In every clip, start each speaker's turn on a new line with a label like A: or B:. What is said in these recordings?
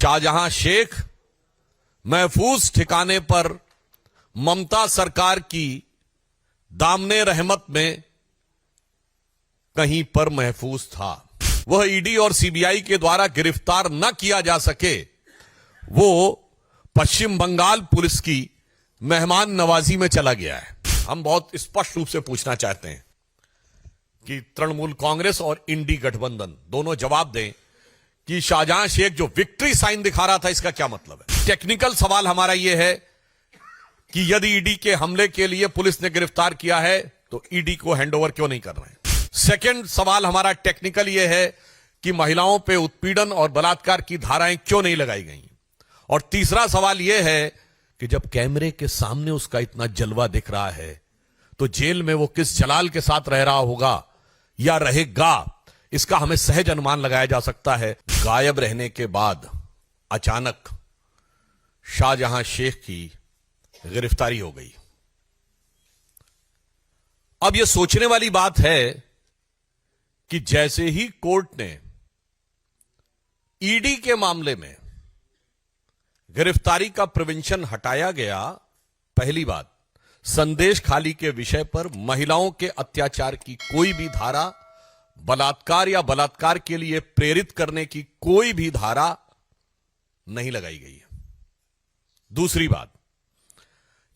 A: शाहजहां शेख महफूज ठिकाने पर ममता सरकार की दामने रहमत में कहीं पर महफूज था। वह ईडी और सीबीआई के द्वारा गिरफ्तार न किया जा सके, वो पश्चिम बंगाल पुलिस की मेहमान नवाजी में चला गया है। हम बहुत स्पष्ट रूप से पूछना चाहते हैं कि तृणमूल कांग्रेस और इंडी गठबंधन दोनों जवाब दें कि शाहजहां शेख जो विक्ट्री साइन दिखा रहा था, इसका क्या मतलब है। टेक्निकल सवाल हमारा यह है कि यदि ईडी के हमले के लिए पुलिस ने गिरफ्तार किया है तो ईडी को हैंडओवर क्यों नहीं कर रहे हैं। सेकंड सवाल हमारा टेक्निकल यह है कि महिलाओं पे उत्पीड़न और बलात्कार की धाराएं क्यों नहीं लगाई गई। और तीसरा सवाल यह है कि जब कैमरे के सामने उसका इतना जलवा दिख रहा है तो जेल में वो किस जलाल के साथ रह रहा होगा या रहेगा, इसका हमें सहज अनुमान लगाया जा सकता है। गायब रहने के बाद अचानक शाहजहां शेख की गिरफ्तारी हो गई। अब यह सोचने वाली बात है कि जैसे ही कोर्ट ने ईडी के मामले में गिरफ्तारी का प्रिवेंशन हटाया गया, पहली बात संदेश खाली के विषय पर महिलाओं के अत्याचार की कोई भी धारा, बलात्कार या बलात्कार के लिए प्रेरित करने की कोई भी धारा नहीं लगाई गई है। दूसरी बात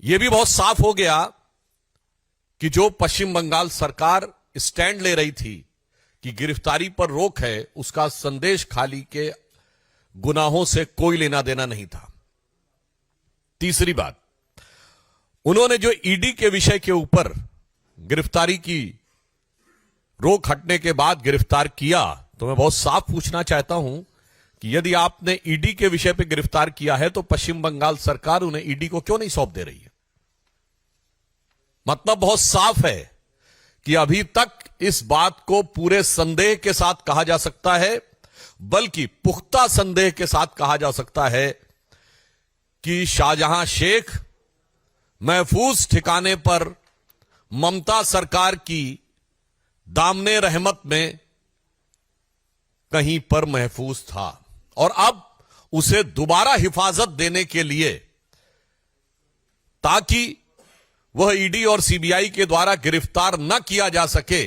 A: यह भी बहुत साफ हो गया कि जो पश्चिम बंगाल सरकार स्टैंड ले रही थी कि गिरफ्तारी पर रोक है, उसका संदेश खाली के गुनाहों से कोई लेना देना नहीं था। तीसरी बात, उन्होंने जो ईडी के विषय के ऊपर गिरफ्तारी की रोक हटने के बाद गिरफ्तार किया, तो मैं बहुत साफ पूछना चाहता हूं कि यदि आपने ईडी के विषय पर गिरफ्तार किया है तो पश्चिम बंगाल सरकार उन्हें ईडी को क्यों नहीं सौंप दे रही है। मतलब बहुत साफ है कि अभी तक इस बात को पूरे संदेह के साथ कहा जा सकता है, बल्कि पुख्ता संदेह के साथ कहा जा सकता है कि शाहजहां शेख महफूज ठिकाने पर ममता सरकार की दामने रहमत में कहीं पर महफूज था और अब उसे दोबारा हिफाजत देने के लिए, ताकि वह ईडी और सीबीआई के द्वारा गिरफ्तार न किया जा सके,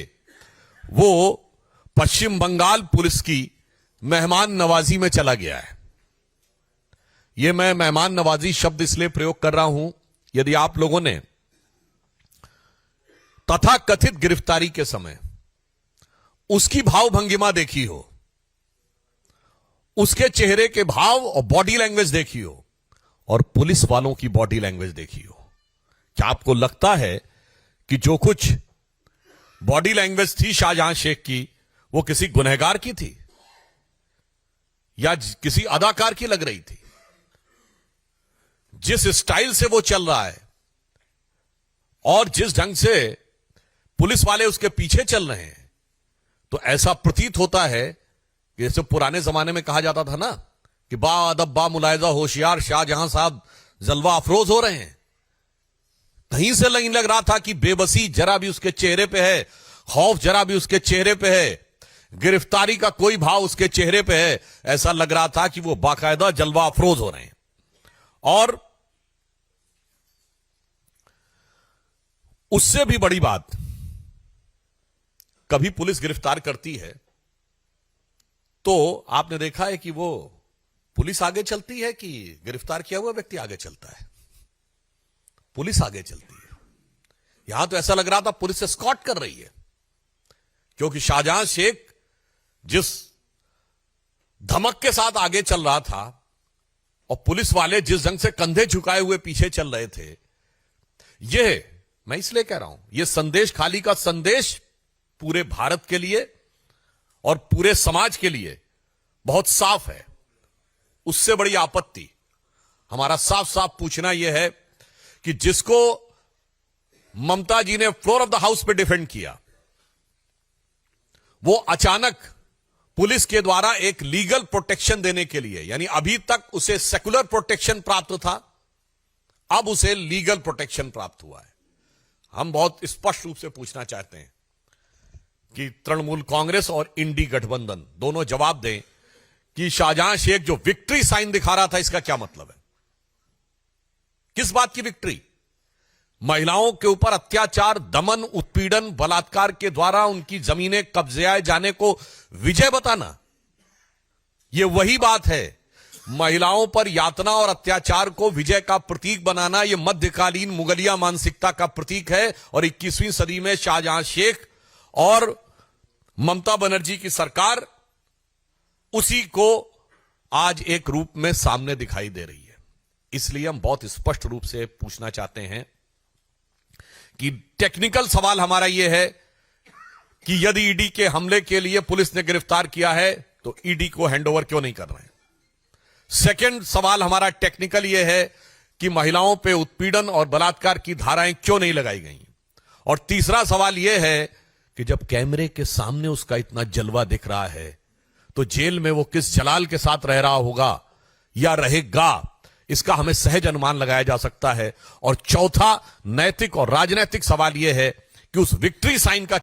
A: वो पश्चिम बंगाल पुलिस की मेहमान नवाजी में चला गया है। यह मैं मेहमान नवाजी शब्द इसलिए प्रयोग कर रहा हूं, यदि आप लोगों ने तथाकथित गिरफ्तारी के समय उसकी भाव भंगिमा देखी हो, उसके चेहरे के भाव और बॉडी लैंग्वेज देखी हो, और पुलिस वालों की बॉडी लैंग्वेज देखी हो, क्या आपको लगता है कि जो कुछ बॉडी लैंग्वेज थी शाहजहां शेख की, वो किसी गुनहगार की थी या किसी अदाकार की लग रही थी। जिस स्टाइल से वो चल रहा है और जिस ढंग से पुलिस वाले उसके पीछे चल रहे हैं, तो ऐसा प्रतीत होता है कि जैसे पुराने जमाने में कहा जाता था ना कि बा अदब बा मुलायजा होशियार शाहजहां साहब जलवा अफरोज हो रहे हैं। कहीं से नहीं लग रहा था कि बेबसी जरा भी उसके चेहरे पे है, खौफ जरा भी उसके चेहरे पे है, गिरफ्तारी का कोई भाव उसके चेहरे पे है। ऐसा लग रहा था कि वो बाकायदा जलवा अफरोज हो रहे हैं। और उससे भी बड़ी बात, कभी पुलिस गिरफ्तार करती है तो आपने देखा है कि वो पुलिस आगे चलती है कि गिरफ्तार किया हुआ व्यक्ति आगे चलता है। पुलिस आगे चलती है। यहां तो ऐसा लग रहा था पुलिस एस्कॉर्ट कर रही है, क्योंकि शाहजहां शेख जिस धमक के साथ आगे चल रहा था और पुलिस वाले जिस ढंग से कंधे झुकाए हुए पीछे चल रहे थे, यह मैं इसलिए कह रहा हूं, यह संदेश खाली का संदेश पूरे भारत के लिए और पूरे समाज के लिए बहुत साफ है। उससे बड़ी आपत्ति हमारा साफ साफ पूछना यह है कि जिसको ममता जी ने फ्लोर ऑफ द हाउस पे डिफेंड किया, वो अचानक पुलिस के द्वारा एक लीगल प्रोटेक्शन देने के लिए, यानी अभी तक उसे सेकुलर प्रोटेक्शन प्राप्त था, अब उसे लीगल प्रोटेक्शन प्राप्त हुआ है। हम बहुत स्पष्ट रूप से पूछना चाहते हैं कि तृणमूल कांग्रेस और इंडी गठबंधन दोनों जवाब दें कि शाहजहां शेख जो विक्ट्री साइन दिखा रहा था, इसका क्या मतलब है? किस बात की विक्ट्री? महिलाओं के ऊपर अत्याचार, दमन, उत्पीड़न, बलात्कार के द्वारा उनकी जमीनें कब्जे जाने को विजय बताना, यह वही बात है। महिलाओं पर यातना और अत्याचार को विजय का प्रतीक बनाना, यह मध्यकालीन मुगलिया मानसिकता का प्रतीक है। और 21वीं सदी में शाहजहां शेख और ममता बनर्जी की सरकार उसी को आज एक रूप में सामने दिखाई दे रही है। इसलिए हम बहुत स्पष्ट रूप से पूछना चाहते हैं कि टेक्निकल सवाल हमारा यह है कि यदि ईडी के हमले के लिए पुलिस ने गिरफ्तार किया है तो ईडी को हैंडओवर क्यों नहीं कर रहे हैं? सेकंड सवाल हमारा टेक्निकल यह है कि महिलाओं पे उत्पीड़न और बलात्कार की धाराएं क्यों नहीं लगाई गई? और तीसरा सवाल यह है कि जब कैमरे के सामने उसका इतना जलवा दिख रहा है तो जेल में वो किस जलाल के साथ रह रहा होगा या रहेगा, इसका हमें सहज अनुमान लगाया जा सकता है। और चौथा नैतिक और राजनीतिक सवाल यह है कि उस विक्ट्री साइन का